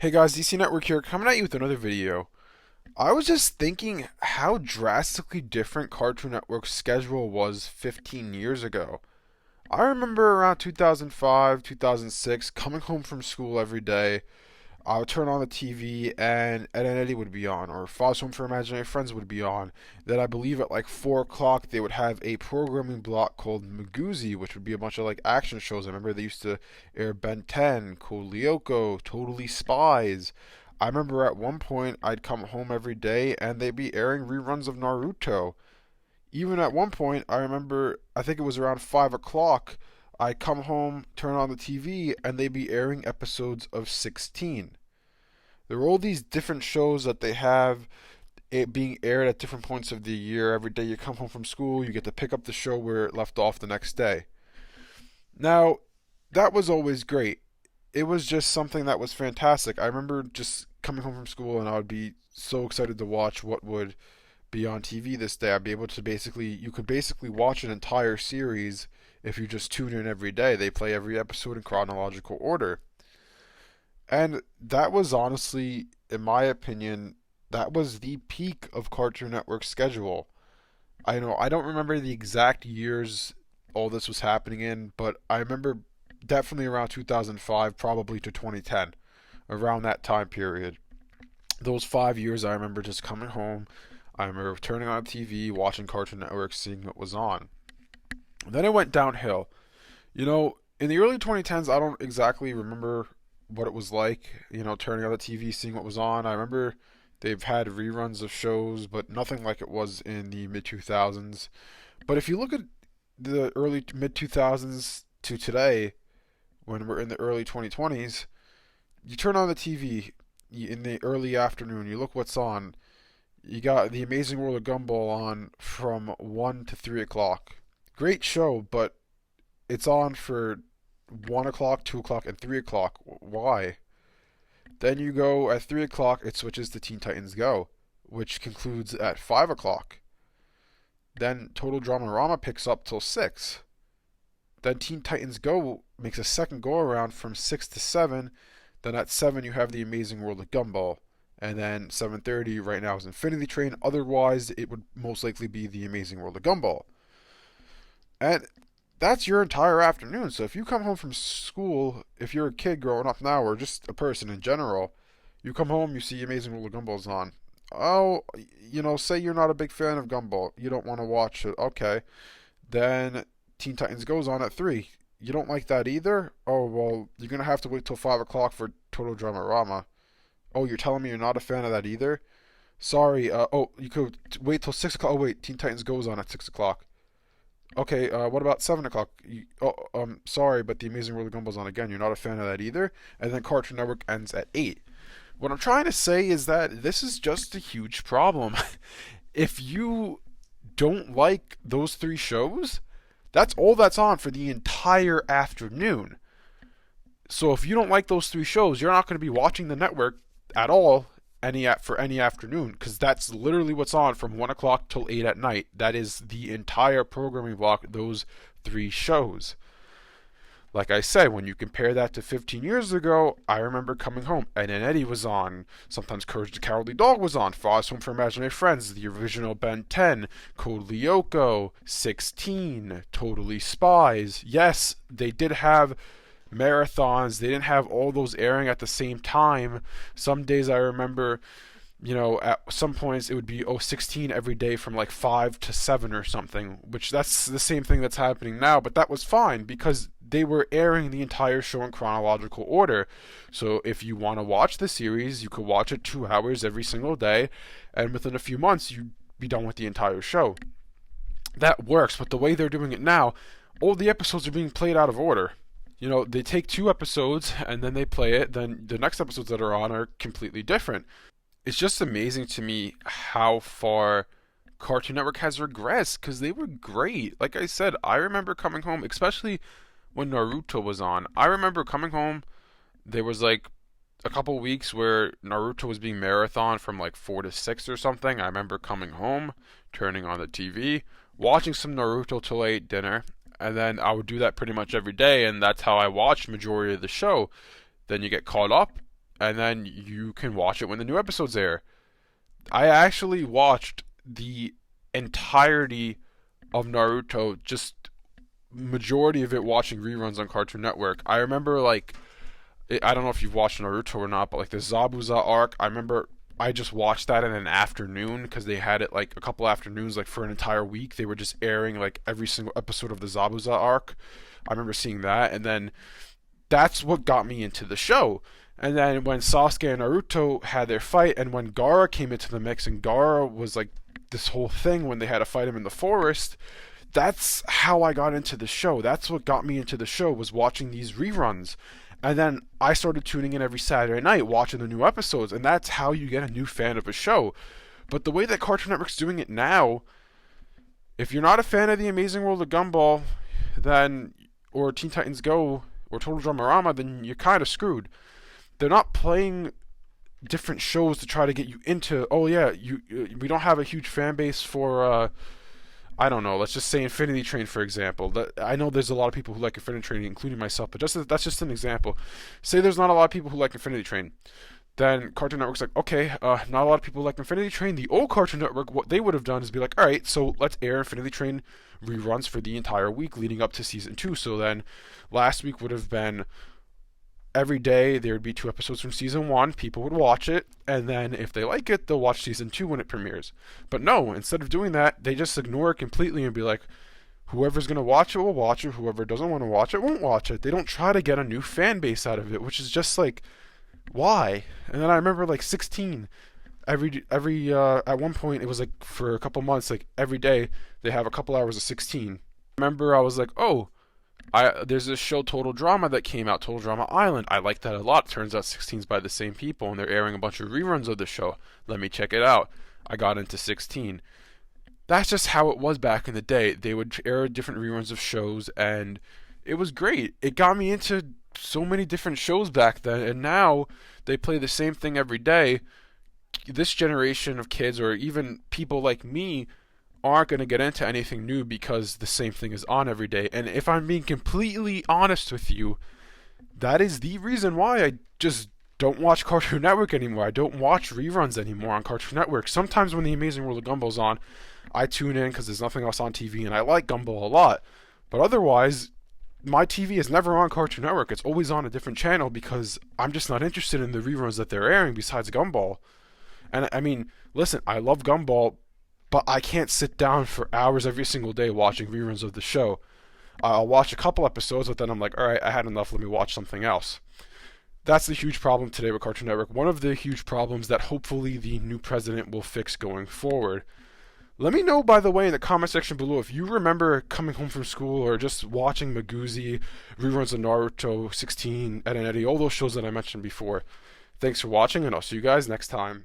Hey guys, DC Network here, coming at you with another video. I was just thinking how drastically different Cartoon Network's schedule was 15 years ago. I remember around 2005, 2006, coming home from school every day. I would turn on the TV and Ed and Eddie would be on, or Foz Home for Imaginary Friends would be on. Then I believe at like 4 o'clock they would have a programming block called Magoozy, which would be a bunch of like action shows. I remember they used to air Ben 10, Code Lyoko, Totally Spies. I remember at one point I'd come home every day and they'd be airing reruns of Naruto. Even at one point, I remember, I think it was around 5 o'clock, I come home, turn on the TV, and they'd be airing episodes of 16. There are all these different shows that they have it being aired at different points of the year. Every day you come home from school, you get to pick up the show where it left off the next day. Now, that was always great. It was just something that was fantastic. I remember just coming home from school and I would be so excited to watch what would be on TV this day. I'd be able to you could basically watch an entire series if you just tune in every day. They play every episode in chronological order. And that was honestly, in my opinion, that was the peak of Cartoon Network's schedule. I know I don't remember the exact years all this was happening in, but I remember definitely around 2005, probably to 2010, around that time period. Those 5 years, I remember just coming home. I remember turning on TV, watching Cartoon Network, seeing what was on. And then it went downhill. In the early 2010s, I don't exactly remember what it was like, turning on the TV, seeing what was on. I remember they've had reruns of shows, but nothing like it was in the mid 2000s. But if you look at the early mid 2000s to today, when we're in the early 2020s, you turn on the TV in the early afternoon, you look what's on. You got The Amazing World of Gumball on from 1 to 3 o'clock. Great show, but it's on for 1 o'clock, 2 o'clock, and 3 o'clock. Why? Then you go at 3 o'clock, it switches to Teen Titans Go, which concludes at 5 o'clock. Then Total Dramarama picks up till 6. Then Teen Titans Go makes a second go around from 6 to 7. Then at 7 you have The Amazing World of Gumball. And then 7:30 right now is Infinity Train. Otherwise, it would most likely be The Amazing World of Gumball. And that's your entire afternoon. So if you come home from school, if you're a kid growing up now, or just a person in general, you come home, you see Amazing World of Gumball's on. Oh, say you're not a big fan of Gumball. You don't want to watch it. Okay. Then Teen Titans goes on at 3. You don't like that either? Oh, well, you're going to have to wait till 5 o'clock for Total Dramarama. Oh, you're telling me you're not a fan of that either? Sorry. You could wait till 6 o'clock. Oh, wait. Teen Titans goes on at 6 o'clock. Okay, what about 7 o'clock? Sorry, but The Amazing World of Gumball's on again. You're not a fan of that either? And then Cartoon Network ends at 8. What I'm trying to say is that this is just a huge problem. If you don't like those three shows, that's all that's on for the entire afternoon. So if you don't like those three shows, you're not going to be watching the network at all for any afternoon, because that's literally what's on from 1 o'clock till 8 at night. That is the entire programming block, those three shows. Like I said, when you compare that to 15 years ago, I remember coming home. Ed and Eddie was on. Sometimes Courage the Cowardly Dog was on. Foz Home for Imaginary Friends, the original Ben 10, Code Lyoko, 16, Totally Spies. Yes, they did have marathons. They didn't have all those airing at the same time. Some days I remember, at some points it would be 16 every day from like 5 to 7 or something, which that's the same thing that's happening now, but that was fine because they were airing the entire show in chronological order. So if you want to watch the series, you could watch it 2 hours every single day, and within a few months you'd be done with the entire show. That works, but the way they're doing it now, all the episodes are being played out of order. They take 2 episodes and then they play it, then the next episodes that are on are completely different. It's just amazing to me how far Cartoon Network has regressed, because they were great. Like I said, I remember coming home, especially when Naruto was on. I remember coming home, there was like a couple weeks where Naruto was being marathon from like 4 to 6 or something. I remember coming home, turning on the TV, watching some Naruto till I ate dinner, and then I would do that pretty much every day, and that's how I watched majority of the show. Then you get caught up, and then you can watch it when the new episodes air. I actually watched the entirety of Naruto, just majority of it watching reruns on Cartoon Network. I remember like I don't know if you've watched Naruto or not, but like the Zabuza arc, I remember I just watched that in an afternoon because they had it like a couple afternoons, like for an entire week. They were just airing like every single episode of the Zabuza arc. I remember seeing that, and then that's what got me into the show. And then when Sasuke and Naruto had their fight, and when Gaara came into the mix, and Gaara was like this whole thing when they had to fight him in the forest, that's how I got into the show. That's what got me into the show, was watching these reruns. And then I started tuning in every Saturday night watching the new episodes, and that's how you get a new fan of a show. But the way that Cartoon Network's doing it now, if you're not a fan of The Amazing World of Gumball, then or Teen Titans Go or Total Dramarama, then you're kind of screwed. They're not playing different shows to try to get you into. Oh yeah, we don't have a huge fan base for I don't know. Let's just say Infinity Train, for example. I know there's a lot of people who like Infinity Train, including myself, but that's just an example. Say there's not a lot of people who like Infinity Train. Then Cartoon Network's like, okay, not a lot of people like Infinity Train. The old Cartoon Network, what they would have done is be like, all right, so let's air Infinity Train reruns for the entire week leading up to season 2. So then last week would have been every day there would be 2 episodes from season 1. People would watch it, and then if they like it, they'll watch season 2 when it premieres. But no, instead of doing that, they just ignore it completely and be like, whoever's going to watch it will watch it, whoever doesn't want to watch it won't watch it. They don't try to get a new fan base out of it, which is just like, why? And then I remember like 16, every at one point it was like for a couple months, like every day they have a couple hours of 16. I remember I was like, oh, there's this show Total Drama that came out, Total Drama Island. I like that a lot. Turns out 16's by the same people, and they're airing a bunch of reruns of the show. Let me check it out. I got into 16. That's just how it was back in the day. They would air different reruns of shows, and it was great. It got me into so many different shows back then, and now they play the same thing every day. This generation of kids, or even people like me, aren't going to get into anything new because the same thing is on every day. And if I'm being completely honest with you, that is the reason why I just don't watch Cartoon Network anymore. I don't watch reruns anymore on Cartoon Network. Sometimes when The Amazing World of Gumball's on, I tune in because there's nothing else on TV, and I like Gumball a lot. But otherwise, my TV is never on Cartoon Network. It's always on a different channel because I'm just not interested in the reruns that they're airing besides Gumball. And I mean, listen, I love Gumball, but I can't sit down for hours every single day watching reruns of the show. I'll watch a couple episodes, but then I'm like, all right, I had enough, let me watch something else. That's the huge problem today with Cartoon Network. One of the huge problems that hopefully the new president will fix going forward. Let me know, by the way, in the comment section below if you remember coming home from school or just watching Maguzi, reruns of Naruto, 16, Ed and Eddie, all those shows that I mentioned before. Thanks for watching, and I'll see you guys next time.